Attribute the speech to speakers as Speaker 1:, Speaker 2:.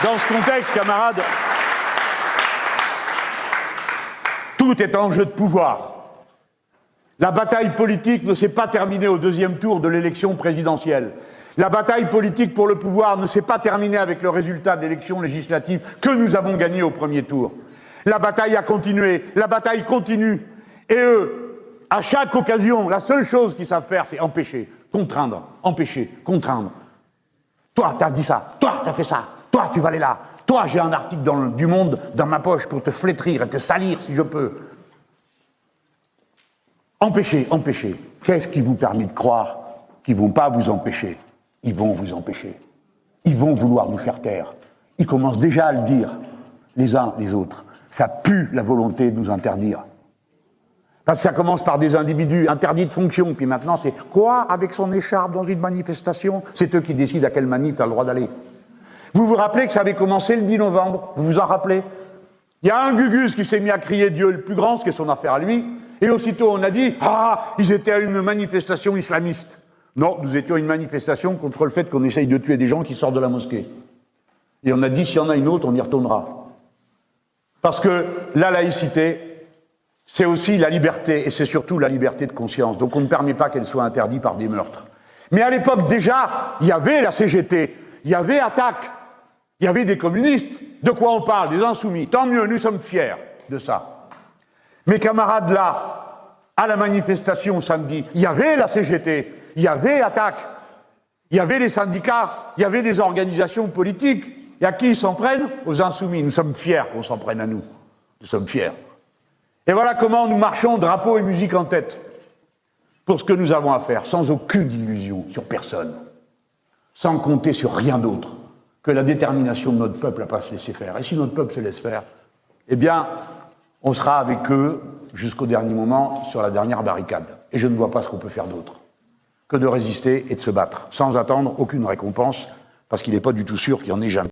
Speaker 1: Dans ce contexte, camarades, tout est enjeu de pouvoir. La bataille politique ne s'est pas terminée au deuxième tour de l'élection présidentielle. La bataille politique pour le pouvoir ne s'est pas terminée avec le résultat de l'élection législative que nous avons gagné au premier tour. La bataille a continué, la bataille continue. Et eux, à chaque occasion, la seule chose qu'ils savent faire, c'est empêcher, contraindre, empêcher, contraindre. Toi, t'as dit ça, toi, t'as fait ça, toi, tu vas aller là, toi, j'ai un article du Monde dans ma poche pour te flétrir et te salir si je peux. Empêcher, empêcher. Qu'est-ce qui vous permet de croire qu'ils ne vont pas vous empêcher? Ils vont vous empêcher. Ils vont vouloir nous faire taire. Ils commencent déjà à le dire, les uns les autres. Ça pue la volonté de nous interdire. Parce que ça commence par des individus interdits de fonction, puis maintenant c'est quoi avec son écharpe dans une manifestation? C'est eux qui décident à quelle manif tu as le droit d'aller. Vous vous rappelez que ça avait commencé le 10 novembre? Vous vous en rappelez? Il y a un Gugus qui s'est mis à crier Dieu le plus grand, ce qui est son affaire à lui, et aussitôt on a dit « Ah, ils étaient à une manifestation islamiste ». Non, nous étions à une manifestation contre le fait qu'on essaye de tuer des gens qui sortent de la mosquée. Et on a dit, s'il y en a une autre, on y retournera. Parce que la laïcité, c'est aussi la liberté, et c'est surtout la liberté de conscience. Donc on ne permet pas qu'elle soit interdite par des meurtres. Mais à l'époque, déjà, il y avait la CGT, il y avait Attac, il y avait des communistes. De quoi on parle? Des insoumis. Tant mieux, nous sommes fiers de ça. Mes camarades là, à la manifestation samedi, il y avait la CGT, il y avait Attac, il y avait les syndicats, il y avait des organisations politiques. Et à qui ils s'en prennent? Aux insoumis. Nous sommes fiers qu'on s'en prenne à nous. Nous sommes fiers. Et voilà comment nous marchons, drapeau et musique en tête, pour ce que nous avons à faire, sans aucune illusion sur personne, sans compter sur rien d'autre que la détermination de notre peuple à ne pas se laisser faire. Et si notre peuple se laisse faire, eh bien, on sera avec eux jusqu'au dernier moment sur la dernière barricade. Et je ne vois pas ce qu'on peut faire d'autre que de résister et de se battre, sans attendre aucune récompense, parce qu'il n'est pas du tout sûr qu'il n'y en ait jamais.